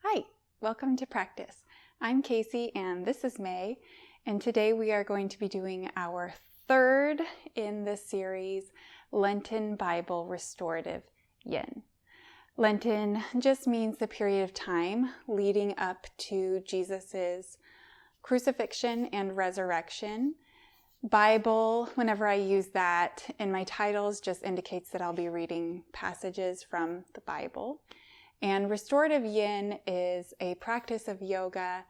Hi, welcome to practice. I'm Casey and this is May, and today we are going to be doing our third in the series, Lenten Bible Restorative Yin. Lenten just means the period of time leading up to Jesus's crucifixion and resurrection. Bible, whenever I use that in my titles, just indicates that I'll be reading passages from the Bible. And restorative yin is a practice of yoga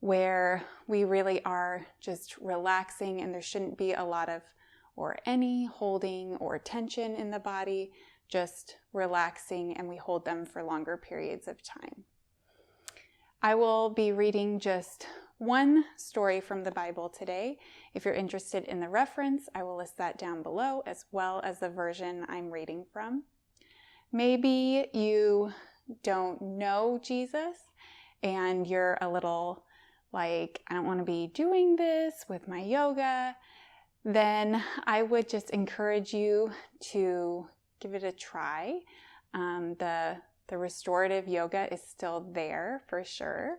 where we really are just relaxing, and there shouldn't be a lot of or any holding or tension in the body, just relaxing, and we hold them for longer periods of time. I will be reading just one story from the Bible today. If you're interested in the reference, I will list that down below, as well as the version I'm reading from. Maybe you don't know Jesus and you're a little like, I don't want to be doing this with my yoga, then I would just encourage you to give it a try. The restorative yoga is still there for sure.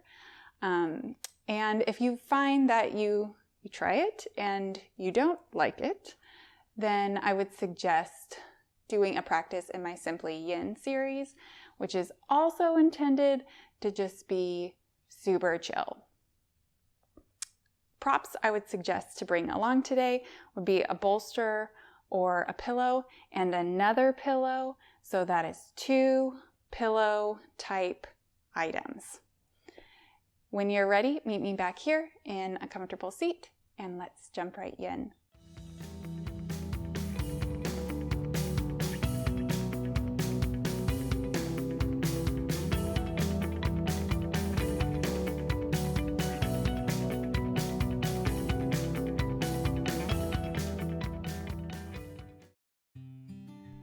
And if you find that you try it and you don't like it, then I would suggest doing a practice in my Simply Yin series, which is also intended to just be super chill. Props I would suggest to bring along today would be a bolster or a pillow and another pillow. So that is 2 pillow type items. When you're ready, meet me back here in a comfortable seat and let's jump right in.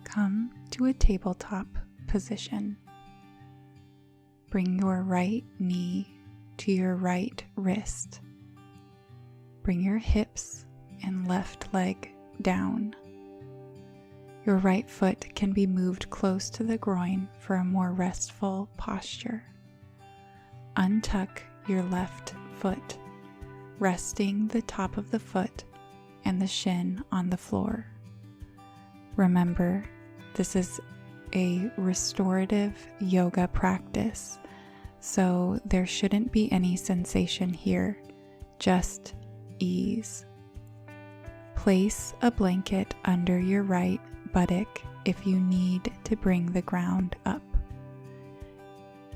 Come to a tabletop position. Bring your right knee to your right wrist. Bring your hips and left leg down. Your right foot can be moved close to the groin for a more restful posture. Untuck your left foot, resting the top of the foot and the shin on the floor. Remember, this is a restorative yoga practice, so there shouldn't be any sensation here, just ease. Place a blanket under your right buttock if you need to bring the ground up.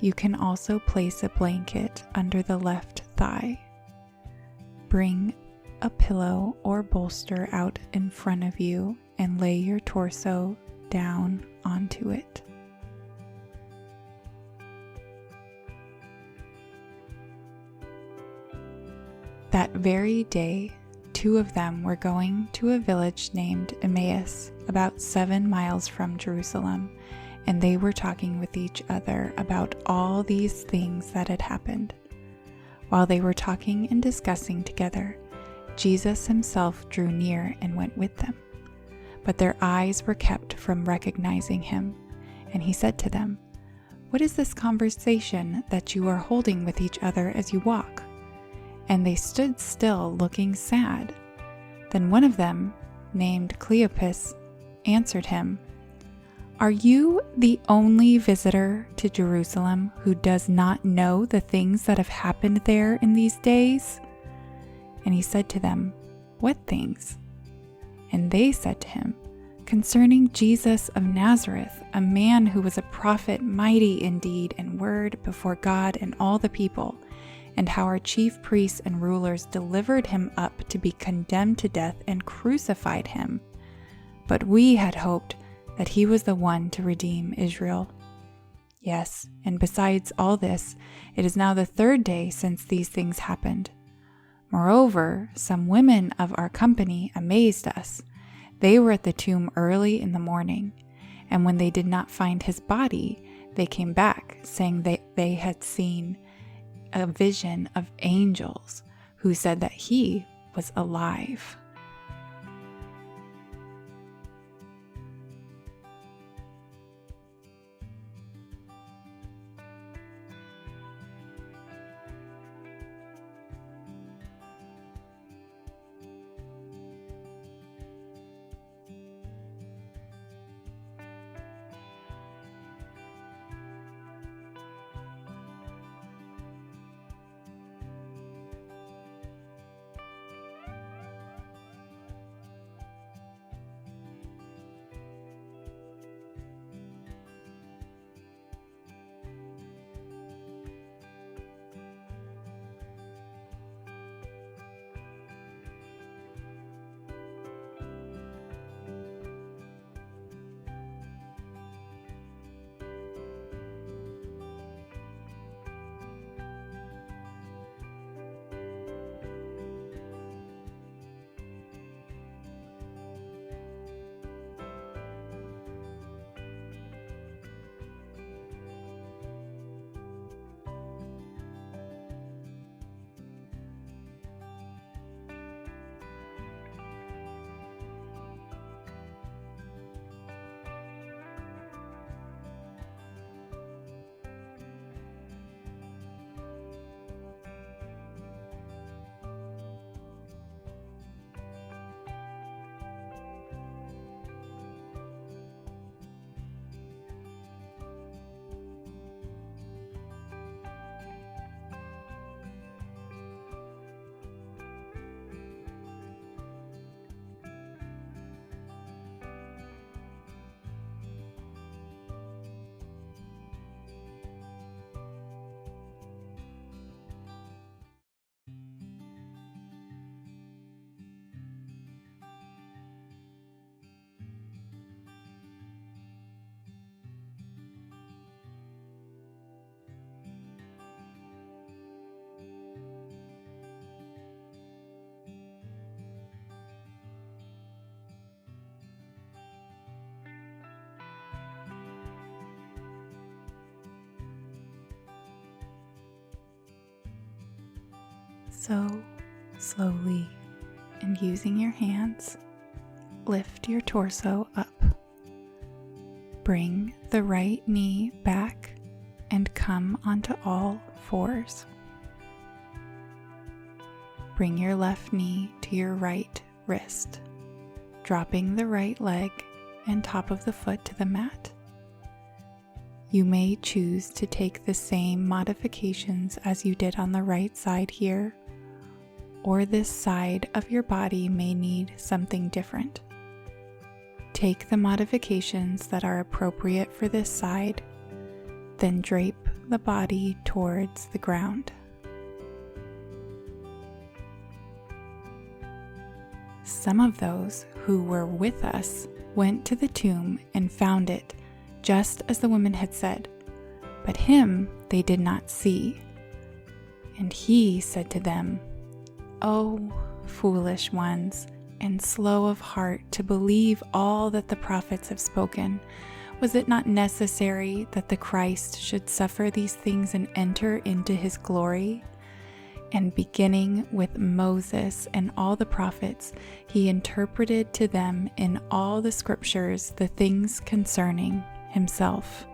You can also place a blanket under the left thigh. Bring a pillow or bolster out in front of you and lay your torso down onto it. That very day, 2 of them were going to a village named Emmaus, about 7 miles from Jerusalem, and they were talking with each other about all these things that had happened. While they were talking and discussing together, Jesus himself drew near and went with them. But their eyes were kept from recognizing him, and he said to them, "What is this conversation that you are holding with each other as you walk?" And they stood still, looking sad. Then one of them, named Cleopas, answered him, "Are you the only visitor to Jerusalem who does not know the things that have happened there in these days?" And he said to them, "What things?" And they said to him, "Concerning Jesus of Nazareth, a man who was a prophet, mighty in deed and word before God and all the people, and how our chief priests and rulers delivered him up to be condemned to death and crucified him. But we had hoped that he was the one to redeem Israel. Yes, and besides all this, it is now the 3rd day since these things happened. Moreover, some women of our company amazed us. They were at the tomb early in the morning, and when they did not find his body, they came back, saying they had seen a vision of angels who said that he was alive." So slowly, and using your hands, lift your torso up. Bring the right knee back and come onto all fours. Bring your left knee to your right wrist, dropping the right leg and top of the foot to the mat. You may choose to take the same modifications as you did on the right side here, or this side of your body may need something different. Take the modifications that are appropriate for this side, then drape the body towards the ground. Some of those who were with us went to the tomb and found it just as the woman had said, but him they did not see. And he said to them, "O foolish ones, and slow of heart to believe all that the prophets have spoken. Was it not necessary that the Christ should suffer these things and enter into his glory?" And beginning with Moses and all the prophets, he interpreted to them in all the scriptures the things concerning himself.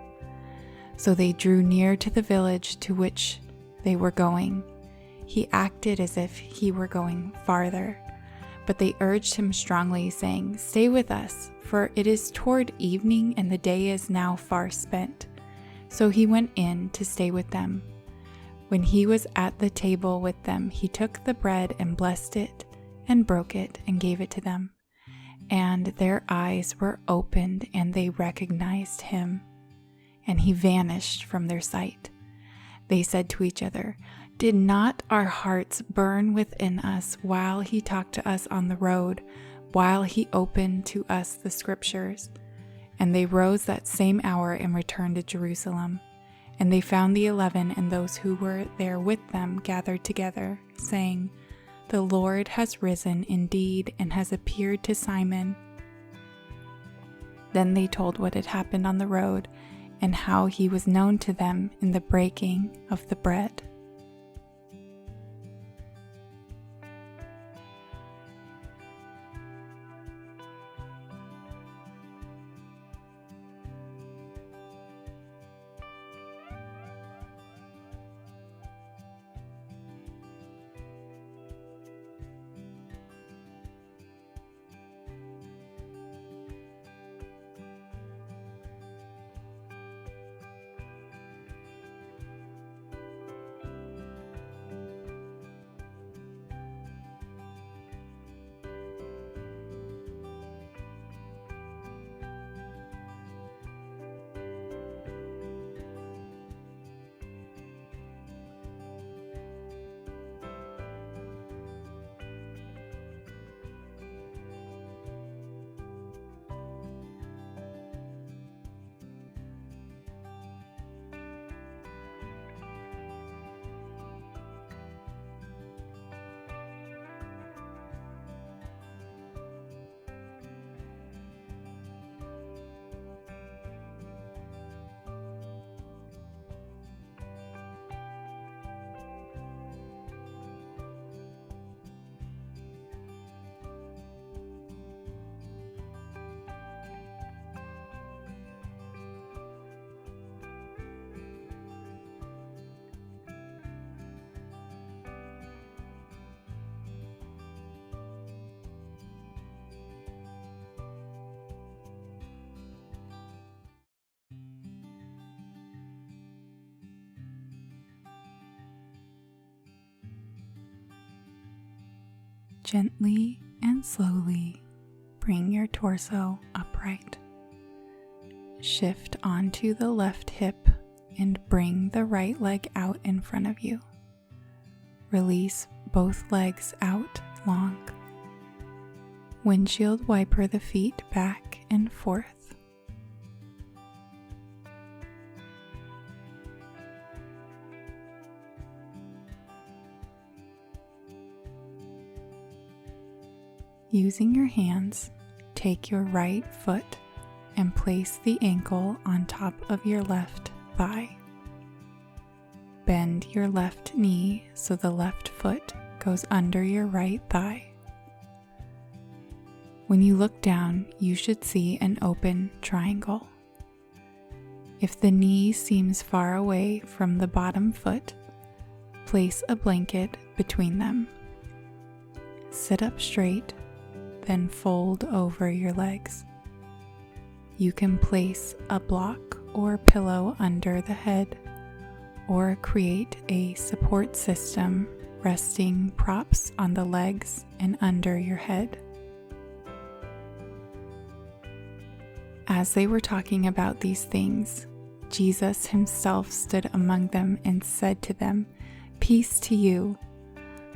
So they drew near to the village to which they were going. He acted as if he were going farther, but they urged him strongly, saying, "Stay with us, for it is toward evening and the day is now far spent." So he went in to stay with them. When he was at the table with them, he took the bread and blessed it and broke it and gave it to them. And their eyes were opened and they recognized him, and he vanished from their sight. They said to each other, "Did not our hearts burn within us while he talked to us on the road, while he opened to us the scriptures?" And they rose that same hour and returned to Jerusalem. And they found the 11 and those who were there with them gathered together, saying, "The Lord has risen indeed and has appeared to Simon." Then they told what had happened on the road and how he was known to them in the breaking of the bread. Gently and slowly bring your torso upright. Shift onto the left hip and bring the right leg out in front of you. Release both legs out long. Windshield wiper the feet back and forth. Using your hands, take your right foot and place the ankle on top of your left thigh. Bend your left knee so the left foot goes under your right thigh. When you look down, you should see an open triangle. If the knee seems far away from the bottom foot, place a blanket between them. Sit up straight, then fold over your legs. You can place a block or pillow under the head, or create a support system resting props on the legs and under your head. As they were talking about these things, Jesus himself stood among them and said to them, "Peace to you."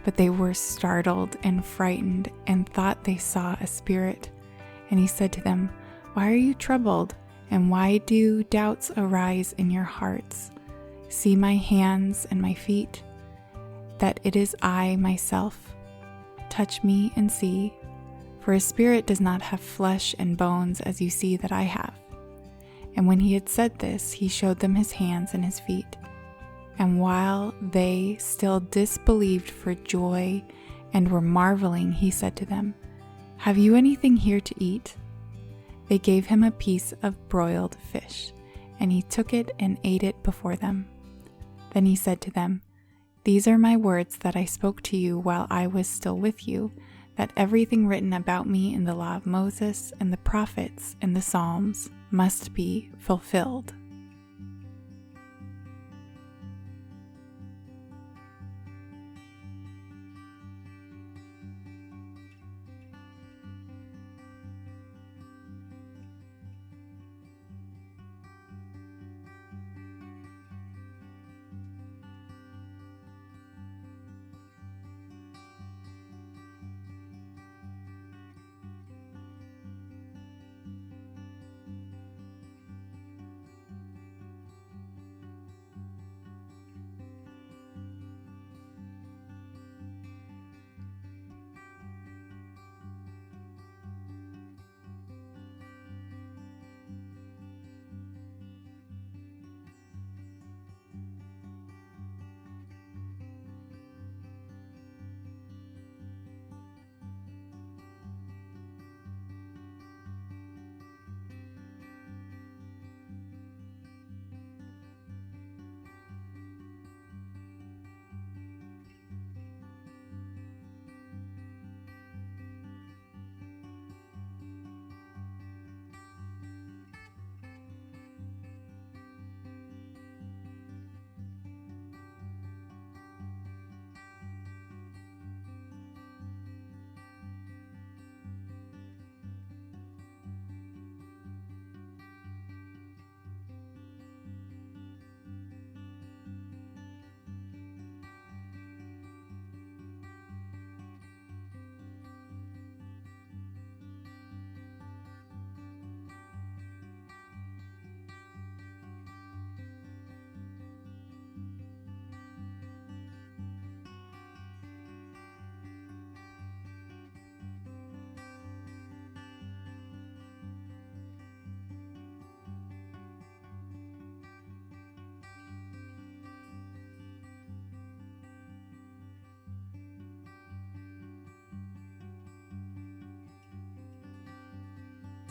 But they were startled and frightened and thought they saw a spirit. And he said to them, "Why are you troubled? And why do doubts arise in your hearts? See my hands and my feet, that it is I myself. Touch me and see. For a spirit does not have flesh and bones as you see that I have." And when he had said this, he showed them his hands and his feet. And while they still disbelieved for joy and were marveling, he said to them, "Have you anything here to eat?" They gave him a piece of broiled fish, and he took it and ate it before them. Then he said to them, "These are my words that I spoke to you while I was still with you, that everything written about me in the law of Moses and the prophets and the Psalms must be fulfilled."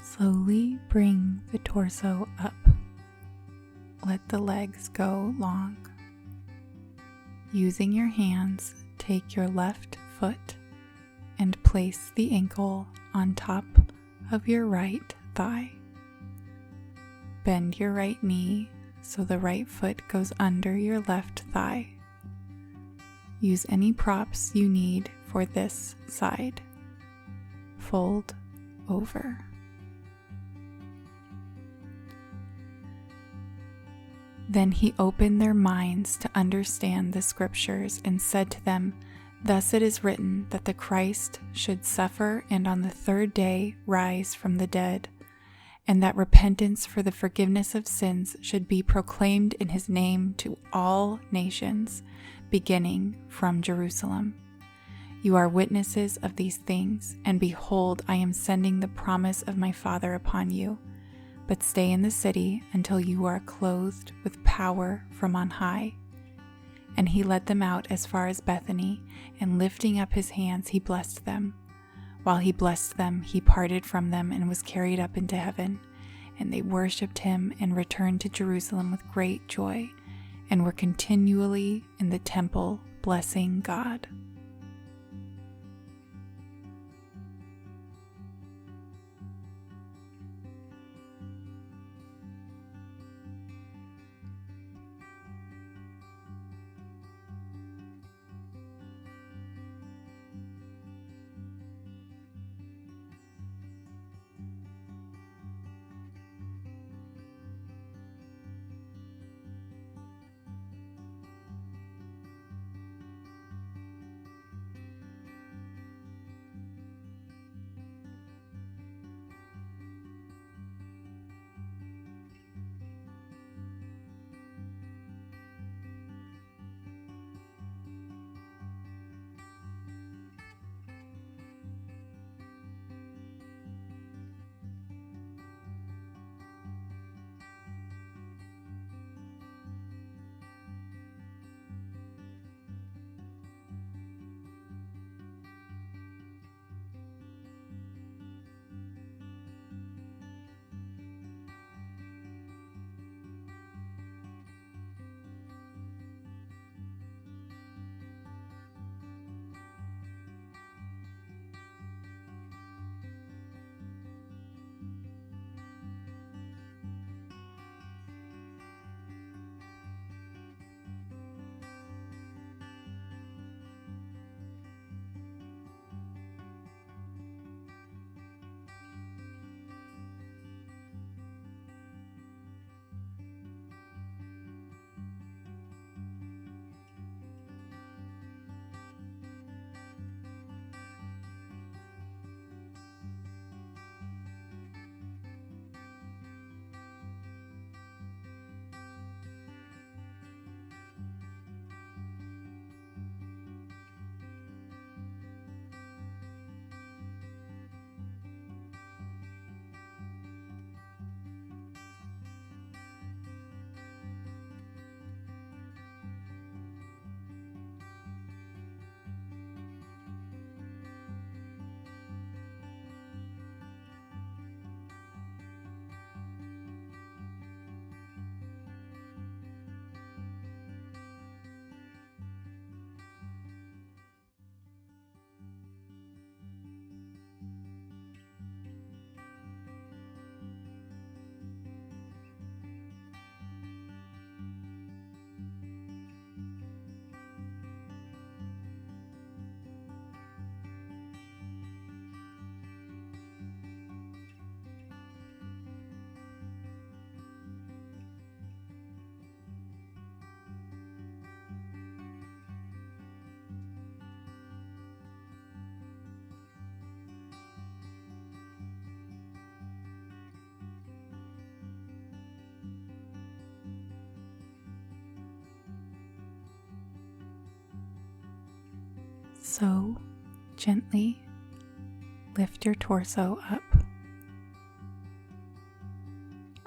Slowly bring the torso up. Let the legs go long. Using your hands, take your left foot and place the ankle on top of your right thigh. Bend your right knee so the right foot goes under your left thigh. Use any props you need for this side. Fold over. Then he opened their minds to understand the scriptures and said to them, "Thus it is written that the Christ should suffer and on the third day rise from the dead, and that repentance for the forgiveness of sins should be proclaimed in his name to all nations, beginning from Jerusalem. You are witnesses of these things, and behold, I am sending the promise of my Father upon you. But stay in the city until you are clothed with power from on high." And he led them out as far as Bethany, and lifting up his hands, he blessed them. While he blessed them, he parted from them and was carried up into heaven. And they worshipped him and returned to Jerusalem with great joy, and were continually in the temple blessing God. So, gently lift your torso up.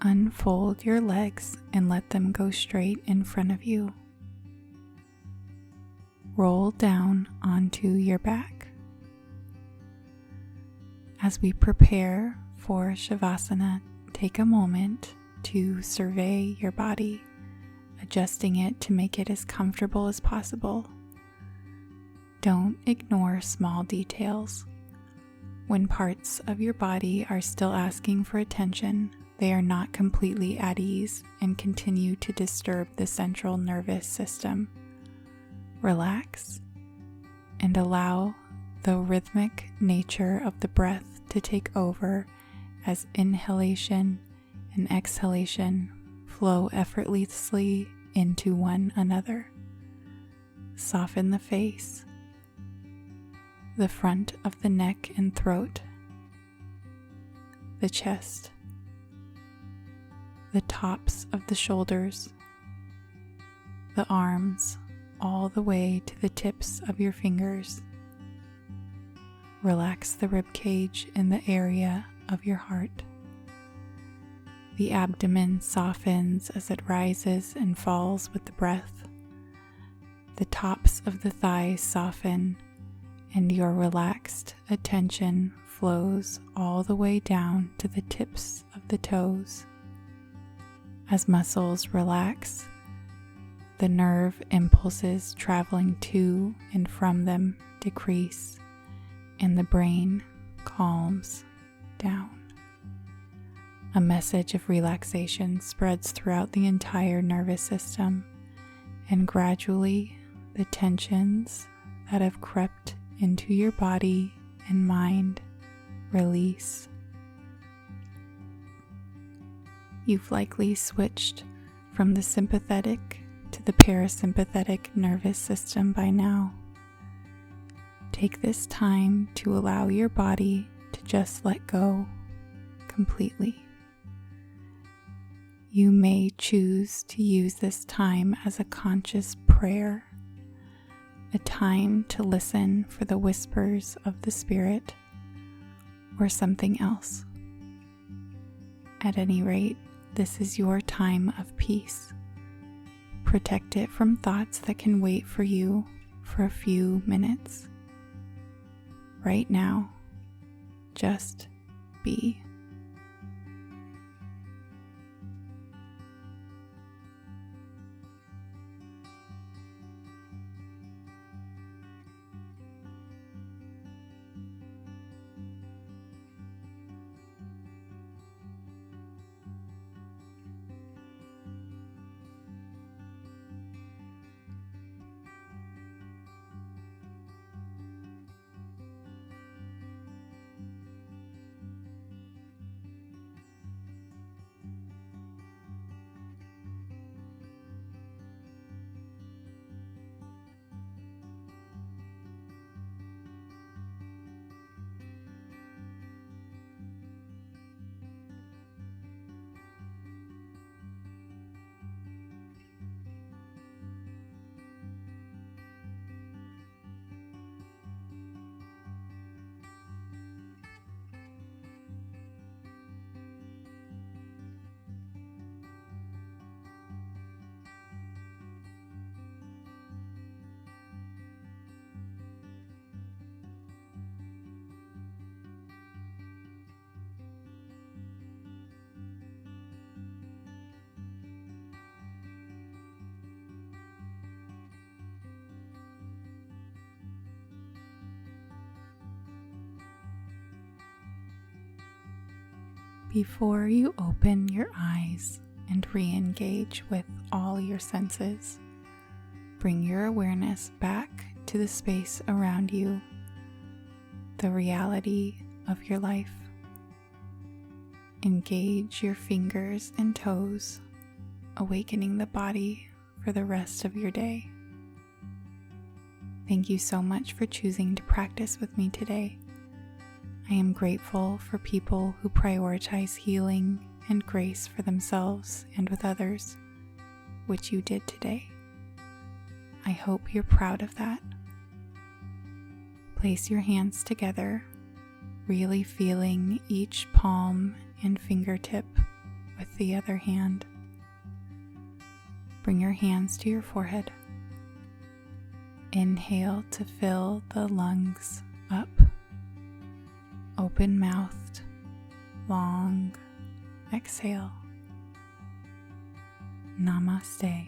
Unfold your legs and let them go straight in front of you. Roll down onto your back. As we prepare for Shavasana, take a moment to survey your body, adjusting it to make it as comfortable as possible. Don't ignore small details. When parts of your body are still asking for attention, they are not completely at ease and continue to disturb the central nervous system. Relax and allow the rhythmic nature of the breath to take over as inhalation and exhalation flow effortlessly into one another. Soften the face, the front of the neck and throat, the chest, the tops of the shoulders, the arms, all the way to the tips of your fingers. Relax the rib cage in the area of your heart. The abdomen softens as it rises and falls with the breath. The tops of the thighs soften, and your relaxed attention flows all the way down to the tips of the toes. As muscles relax, the nerve impulses traveling to and from them decrease, and the brain calms down. A message of relaxation spreads throughout the entire nervous system, and gradually the tensions that have crept into your body and mind release. You've likely switched from the sympathetic to the parasympathetic nervous system by now. Take this time to allow your body to just let go completely. You may choose to use this time as a conscious prayer, a time to listen for the whispers of the Spirit, or something else. At any rate, this is your time of peace. Protect it from thoughts that can wait for you for a few minutes. Right now, just be. Before you open your eyes and re-engage with all your senses, bring your awareness back to the space around you, the reality of your life. Engage your fingers and toes, awakening the body for the rest of your day. Thank you so much for choosing to practice with me today. I am grateful for people who prioritize healing and grace for themselves and with others, which you did today. I hope you're proud of that. Place your hands together, really feeling each palm and fingertip with the other hand. Bring your hands to your forehead. Inhale to fill the lungs up. Open-mouthed, long exhale. Namaste.